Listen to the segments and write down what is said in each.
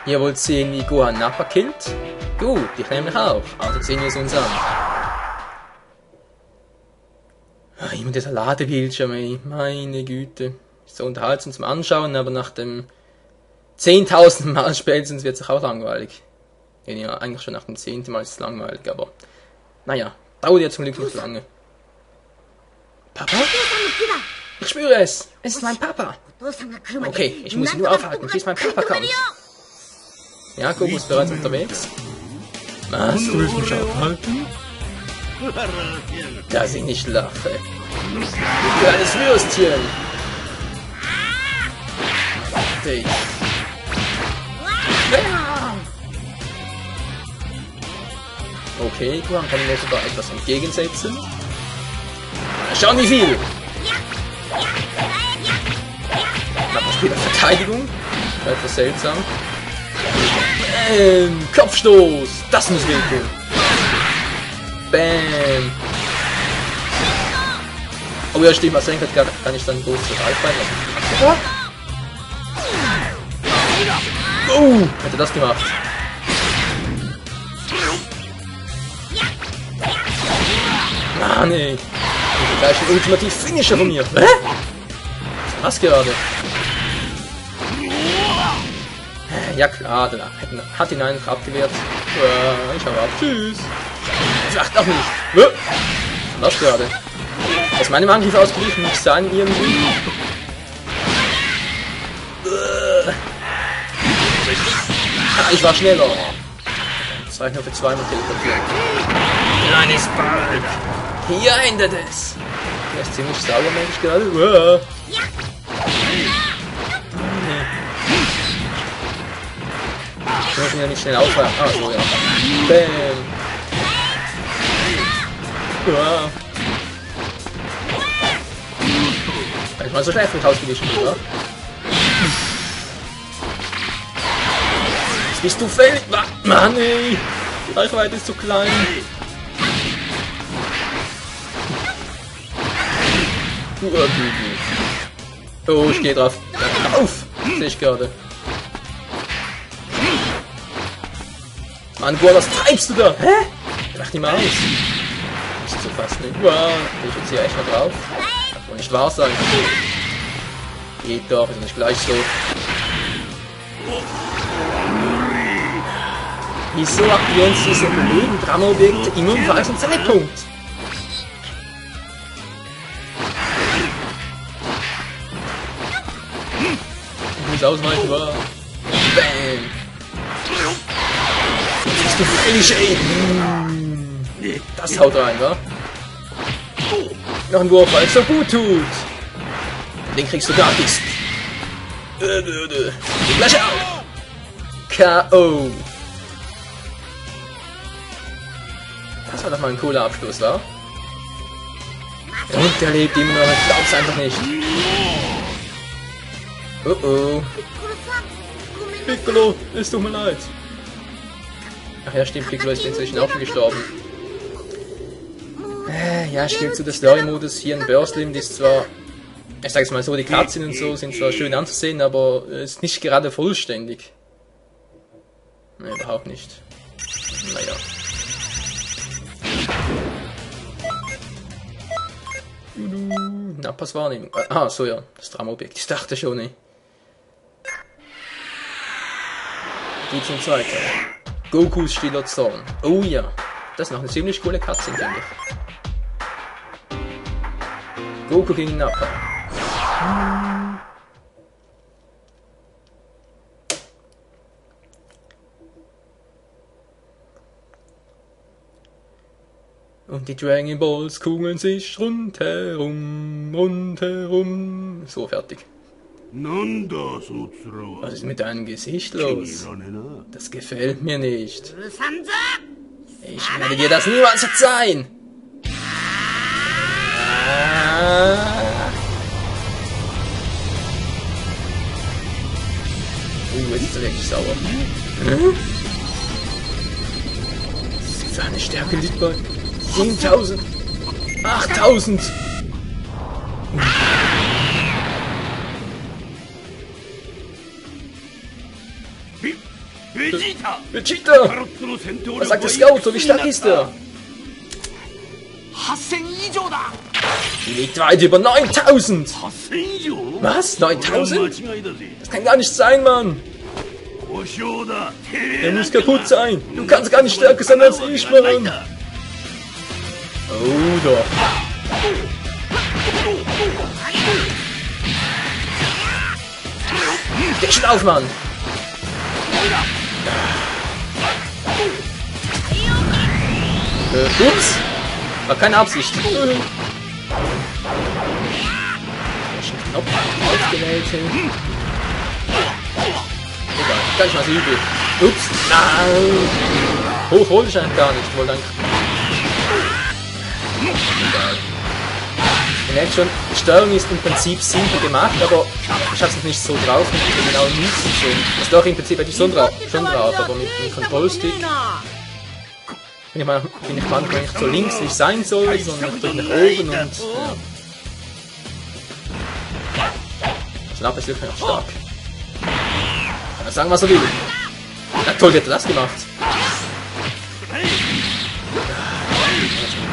Ihr wollt sehen, wie Gohan Nappa killt? Gut, ich nämlich auch. Also sehen wir es uns an. Ach, immer dieser Ladebildschirm, ey. Meine Güte. Ist so unterhaltsam zum Anschauen, aber nach dem 10.000 Mal spätestens wird es auch langweilig. Ja, eigentlich schon nach dem 10. Mal ist es langweilig, aber naja, dauert ja zum Glück nicht lange. Papa? Ich spüre es! Es ist mein Papa! Okay, ich muss ihn nur aufhalten, bis mein Papa kommt. Ja, Goku ist bereits unterwegs. Was? Du willst mich aufhalten? Dass ich nicht lache. Du kleines Würstchen! Dich. Okay, Gohan kann mir sogar etwas entgegensetzen. Mal schauen, wie viel! Nappa spielt auf Verteidigung. Etwas seltsam. Bam! Kopfstoß! Das muss wehtun! Bam! Oh ja, stimmt, was Senk hat, kann ich dann bloß zur Reichweite lassen. Oh! Hätte das gemacht. Mann, ey! Gleich ein ultimativ Finisher von mir. Hä? Was gerade? Ja klar, der hat ihn einfach abgewehrt. Ich hau ab. Tschüss. Ach, doch nicht. Was gerade? Aus meinem Angriff ausgewichen, nicht sein irgendwie. Ich war schneller. Das reicht nur für zweimal teleportieren. Kleines Balk. Hier endet es. Der ist ziemlich sauer, merke ich gerade. Ich muss ihn ja nicht schnell aufhören. Ah, so, ja. Bam. Ja. Kann ich mal so schlecht mit rausgewischt, oder? Jetzt bist du fällig. Mann, ey. Die Reichweite ist zu klein. Oh, ich geh drauf. Auf! Sehe ich gerade. Mann, Gohan, was treibst du da? Hä? Mach die mal aus. Nicht zu fassen. Wow, ich jetzt hier echt mal drauf. Das kann nicht wahr sein. Geht doch, ist nicht gleich so. Wieso aktivieren Sie diese blöden Drama-Objekte immer im falschen Zeitpunkt? Ausweichen war. Bam! Jetzt bist du Finish, ey! Das haut rein, wa? Noch ein Wurf, weil es so gut tut! Den kriegst du gar nichts. Gleich auf! K.O. Das war doch mal ein cooler Abschluss, wa? Und der lebt immer noch, ich glaub's einfach nicht. Oh oh. Piccolo, es tut mir leid. Ach ja, stimmt, Piccolo ist inzwischen auch schon gestorben. Ja, ich gebe zu, der Story-Modus hier in Burstlim ist zwar, ich sag's mal so, die Cutscenes und so sind zwar schön anzusehen, aber ist nicht gerade vollständig. Ne, überhaupt nicht. Naja. Nappas Wahrnehmung. Ah, so ja, das Drama-Objekt. Ich dachte schon, ey. Geht's uns weiter. Gokus stiller Zorn. Oh ja, das ist noch eine ziemlich coole Cutscene, finde ich. Goku gegen Nappa. Und die Dragon Balls kugeln sich rundherum, rundherum. So, fertig. Was ist mit deinem Gesicht los? Das gefällt mir nicht. Ich werde dir das niemals verzeihen. Jetzt ist er wirklich sauer. Seine Stärke liegt bei 10.000. 8.000. Vegeta! Was sagt der Scout? Wie stark ist er? Liegt weit über 9000! Was? 9000? Das kann gar nicht sein, Mann! Er muss kaputt sein! Du kannst gar nicht stärker sein als ich, Mann! Oh doch! Geh schon auf, Mann! Ups! War keine Absicht. Knopf ausgewählt hin. Egal, gar nicht mal so übel. Ups! Nein! Hoch wollte ich eigentlich gar nicht. Ich wollte eigentlich... Egal. Ihr merkt schon, die Steuerung ist im Prinzip simpel gemacht, aber ich habe es nicht so drauf, mit den genauen Moves und so. Das doch im Prinzip hätte ich schon drauf, aber mit dem Kontrollstick bin ich manchmal nicht so links, wie ich sein soll, sondern durch nach oben und... Ja. Schnapp ist wirklich noch stark. Kann er sagen, was er will. Na toll, wie hat er das gemacht?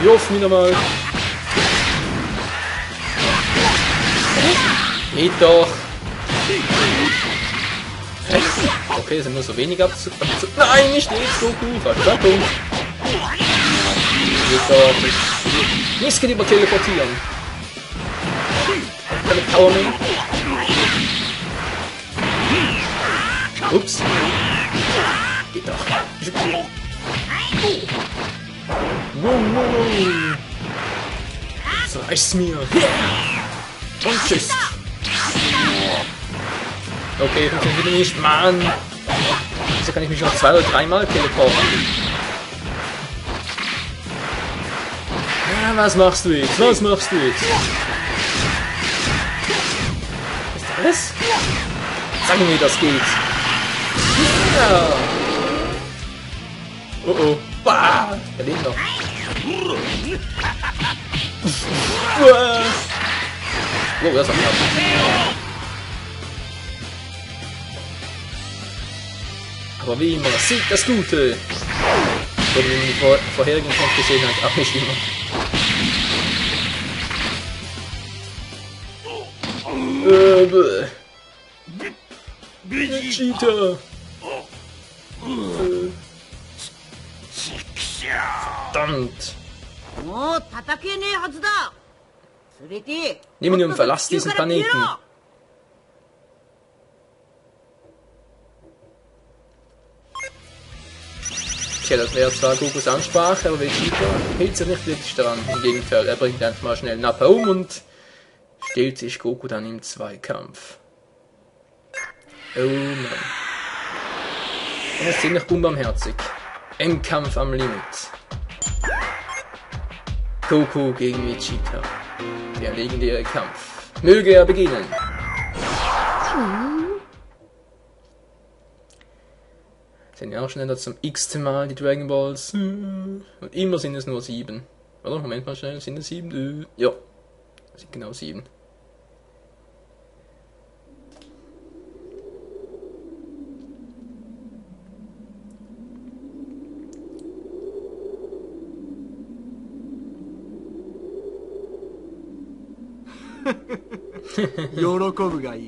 Wir hoffen wieder mal. Geht doch. Okay, es sind nur so wenig abzu... Nein, nicht jetzt, Goku. Falscher Punkt. Geht doch. Nichts geht über teleportieren. Keine Power mehr. Ups. Geht doch. Wow. So reicht's mir. Und tschüss. Okay, funktioniert wieder nicht. Mann. Wieso kann ich mich noch 2 oder 3 Mal teleporten? Ja, was machst du jetzt? Was machst du jetzt? Ist das alles? Sag mir, wie das geht. Ja. Oh oh. Bah. Er lebt noch. Oh, das war knapp. Aber wie immer, sieht das Gute. So wie man die vorherigen Kampf gesehen hat, auch nicht immer. Vegeta! Verdammt! Nimm ihn und verlass diesen Planeten! Tja, das wäre zwar Gokus Ansprache, aber Vegeta hält sich nicht wirklich daran. Im Gegenteil, er bringt einfach mal schnell Nappa um und stellt sich Goku dann im Zweikampf. Oh Mann. Er ist ziemlich unbarmherzig. Im Kampf am Limit. Goku gegen Vegeta. Der legendäre Kampf. Möge er beginnen. Sind ja auch schon zum x-ten Mal die Dragon Balls. Und immer sind es nur 7. Oder? Moment mal schnell, sind es 7? Ja. Das sind genau 7.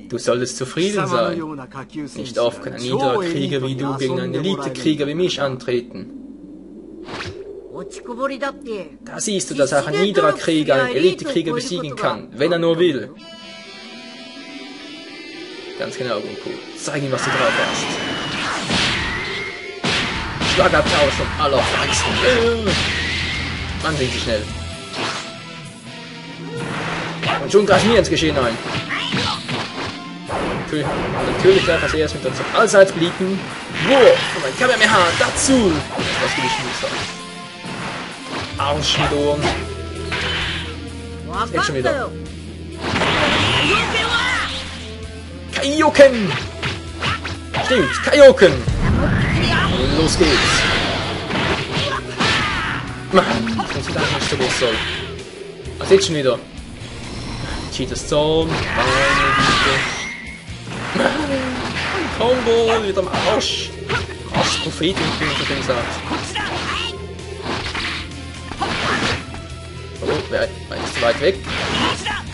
Du solltest zufrieden sein. Nicht oft kann ein niederer Krieger wie du gegen einen Elite-Krieger wie mich antreten. Da siehst du, dass auch ein niederer Krieger einen Elite-Krieger besiegen kann, wenn er nur will. Ganz genau, Goku. Zeig ihm, was du drauf hast. Schlagabtausch vom Allerfeinsten. Man singt sich schnell. Und schon greifen wir ins Geschehen ein. Natürlich gleich als erstes mit unserem allseits beliebten Wurf und ein Kamehameha dazu. Das will ich nicht sagen. Arsch mit Ohren. Jetzt schon wieder. Kaioken! Stimmt, Kaioken! Und los geht's. Mann, das funktioniert nicht so gut soll. Was jetzt schon wieder? Cheetahs Zorn, meine Güte. Combo, wieder am Arsch. Prophet, wie man so schön sagt. Oh, wer ist zu weit weg?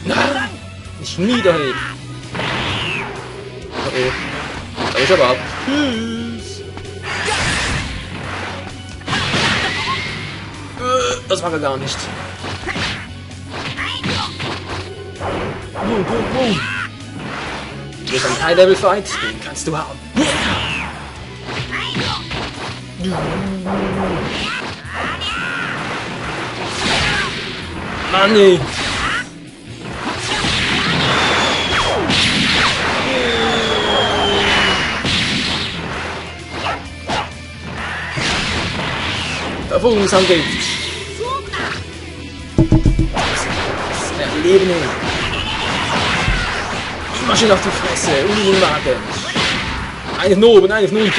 Nein! Nicht niederheben! Oh oh. Da ist aber ab. Tschüss! Das war er gar nicht. Boom, boom, boom. Du bist ein High-Level-Fight, den kannst du haben. Mann, ey. Verfolgungsangriff. Mehr Leben. Immer schön auf die Fresse und in den Magen. Eine von oben, eine von unten und...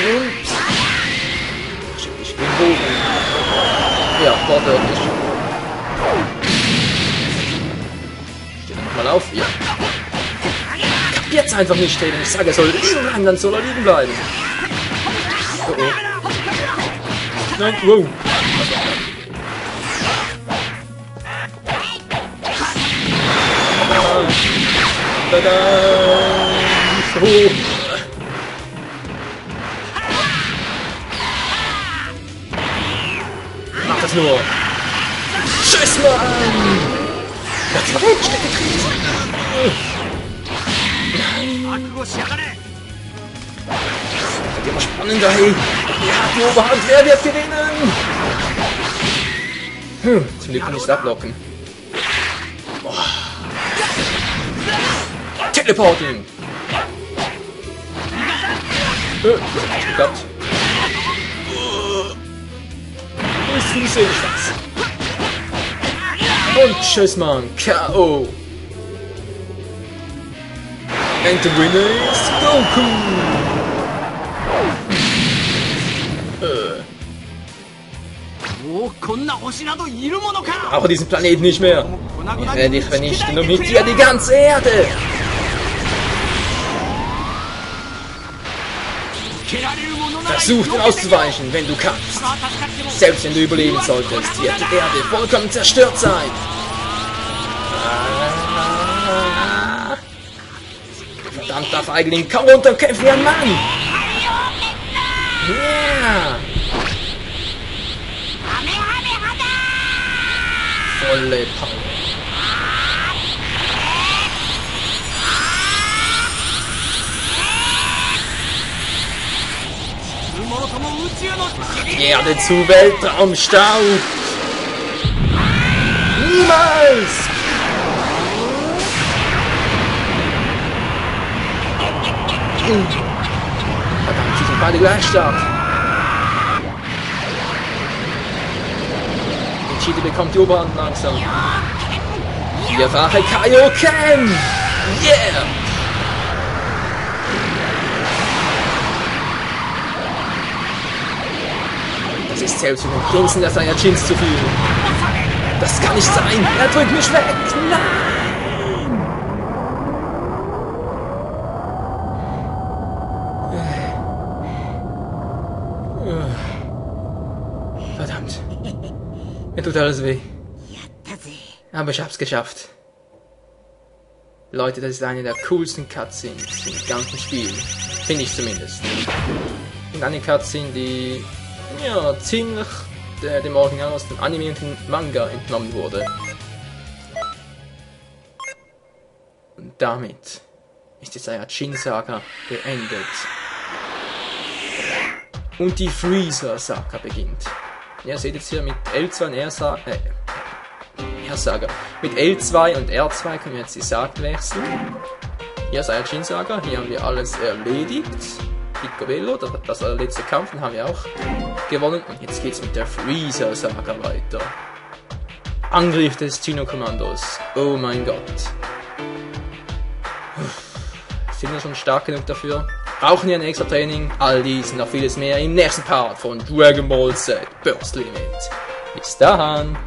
Ich bin oben. Ja, wortwörtlich. Steht er nochmal auf? Ja. Kapiert's einfach nicht, ey. Wenn ich sage, er soll liegen bleiben, dann soll er liegen bleiben. Oh oh. Nein, wow. Tada! Oh. Mach das nur! Tschüss, Mann! Das war gut, steht gekriegt! Das wird immer spannender, hey! Wer hat die Oberhand? Wer wird gewinnen? Zum Glück kann ich es ablocken. Oh. Teleporting! Das hat nicht geklappt. Ich sehe was. Und tschüss, Mann. K.O. And the winner is Goku! Ich brauche diesen Planeten nicht mehr. Ich werde dich vernichten und mit dir die ganze Erde. Versuch ihn auszuweichen, wenn du kannst. Selbst wenn du überleben solltest, wird die Erde vollkommen zerstört sein. Verdammter Feigling, komm runter und kämpf wie ein Mann. Ja. Volle Power. Die Erde zu Weltraumstaub. Niemals! Verdammt, sie sind beide gleich stark. Chidi bekommt die Oberhand langsam. Vierfache Kaioken! Yeah! Das ist selbst für den Prinzen der Saiyajins zu viel. Das kann nicht sein! Er drückt mich weg! Nein! Verdammt. Mir tut alles weh. Aber ich hab's geschafft. Leute, das ist eine der coolsten Cutscenes im ganzen Spiel. Finde ich zumindest. Und eine Cutscene, die ja ziemlich dem Original aus dem Anime und dem Manga entnommen wurde. Und damit ist die Saiyajin-Saga beendet. Und die Freezer-Saga beginnt. Ihr seht jetzt hier mit L2 und R-Saga. Mit L2 und R2 können wir jetzt die Sagen wechseln. Hier Saiyajin-Saga, hier haben wir alles erledigt. Picobello, das war der letzte Kampf, den haben wir auch gewonnen. Und jetzt geht's mit der Freezer-Saga weiter. Angriff des Gino-Kommandos. Oh mein Gott. Sind wir schon stark genug dafür? Brauchen wir ein extra Training? All dies und noch vieles mehr im nächsten Part von Dragon Ball Z Burst Limit. Bis dahin!